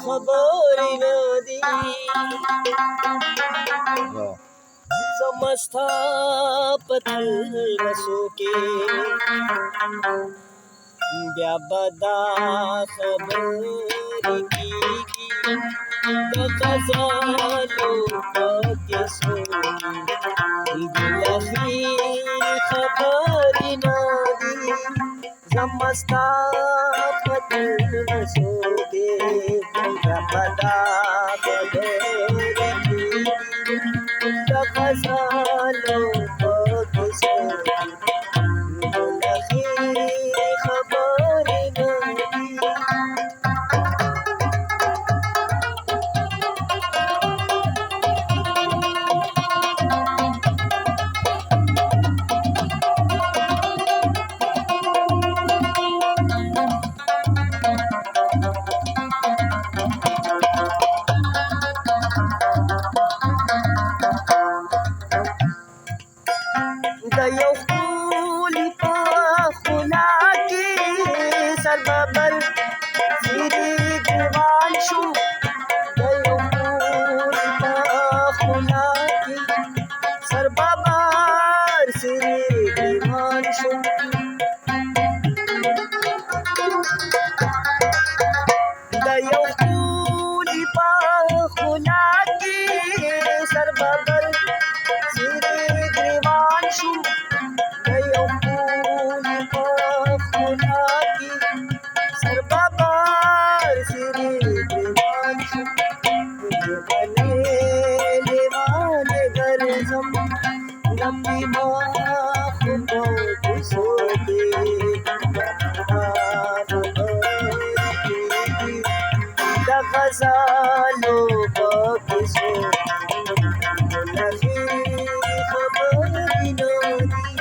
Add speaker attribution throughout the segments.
Speaker 1: खबर न दी समस्ता पथल रसों के ब्याबदा खबर की गज़लों के सोगी दिलखी खबर न दी समस्ता पथल रसों के ब्याबदा खबर की गज़लों के सोगी दिलखी खबर न दी दयोखुली खुला के सरबबर सिरी दीवान शू दयोखुली खुला के सरबबर सिरी दीवान शू दयोखुली खुला के सरबबर सिरी दीवान शू सरबबर सिरी दीवान शू लेवाने गरजम लंबी माखों को सोते गज़लों की सोती लगी खबर न दी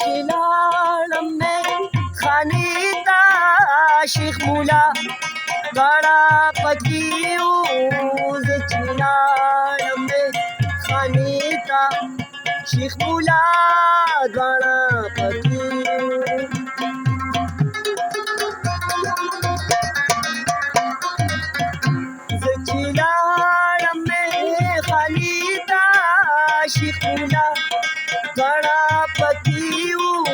Speaker 1: चिलाड़ में खानीता शेख मुला बड़ा पकीऊज चिलाड़ में खानीता शेख मुला बड़ा पकीऊज चिलाड़ में खानीता शेख मुला बड़ा पकीऊ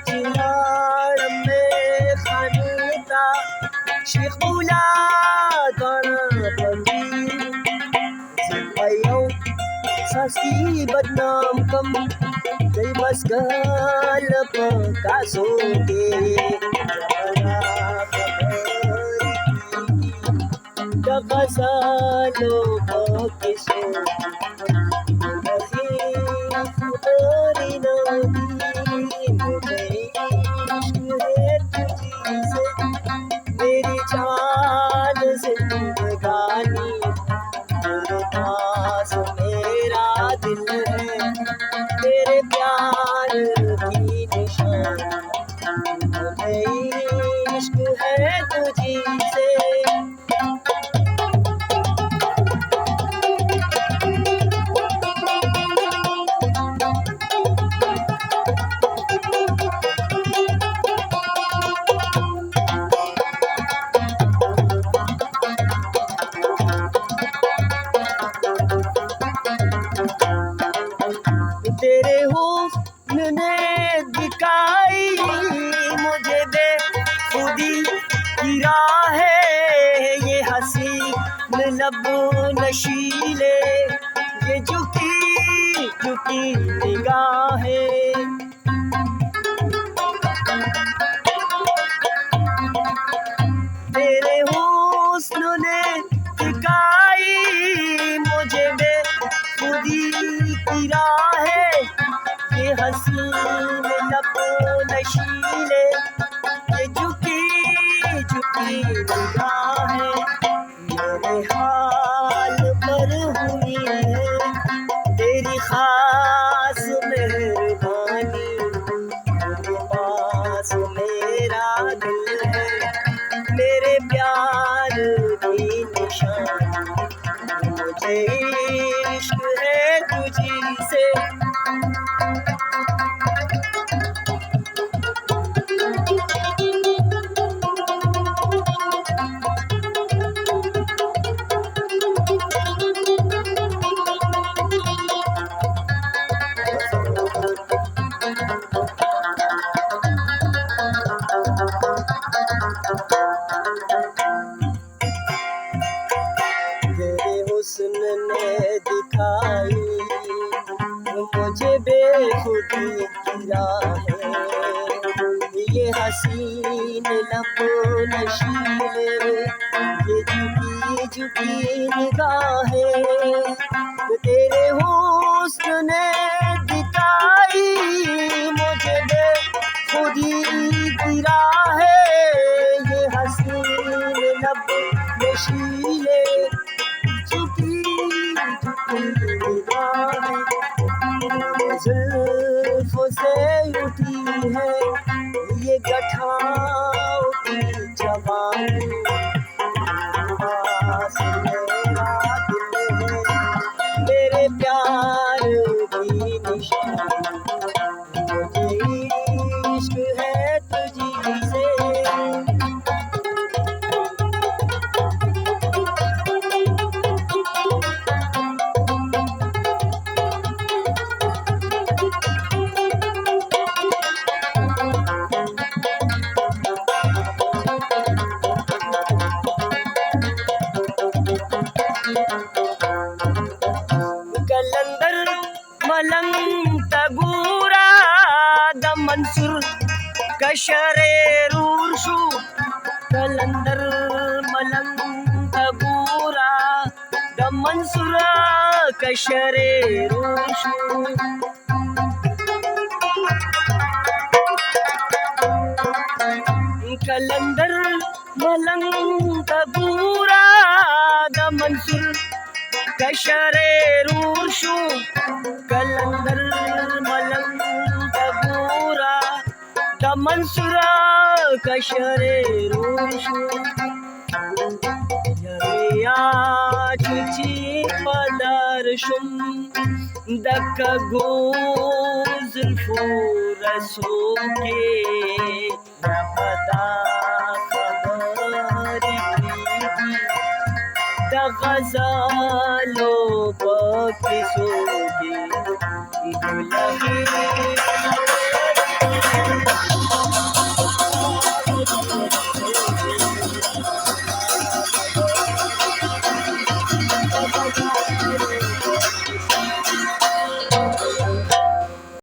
Speaker 1: चिलाड़ में खानीता शेख मुला बड़ा पकीऊ सस्ती बदनाम कम जय बस गल पकासो के गज़लों के सोगी खबर न दी मुझे इश्क है तुझी से मेरी जान जिंदगानी तेरे पास मेरा दिल है तेरे प्यार की निशानी मुझे इश्क है तुझी से तेरे हुस्न ने दिखाई मुझे बेखुदी की राह है ये हसीन लब नशीले ये झुकी झुकी निगाहें तेरे हुस्न ने दिखाई मुझे बेखुदी की राह ये हसीन लब नशीले ये झुकी झुकी निगाहें मेरे हाल पर हुई है तेरी खास मेहरबानी गिरा है ये हसीन लब नशीले, ये झुकी झुकी निगाहें तेरे हुस्न ने दिखाई मुझे बेखुदी गिरा है ये हसीन लब नशीले, झुकी झुकी निगाहें जुल्फों से उठी है ये गठाओं की जवानी, पास मेरा दिल है मेरे प्यार की निशानी, मुझे इश्क है तुझी से। कलंदर मलंग तगूरा the Mansoor कशरे रूरशु, Qalandar Malang तगूरा the Mansoor कशरे रूरशु, Qalandar Malang तगूरा the Mansoor कशरे रूरशु, Qalandar Malang तगूरा the Mansoor कशरे रूरशु, यमिया चुची पदरशुम दक गोजुल्फो रसूके नपदा खबर की द गज़लो बकिसोगे गुलही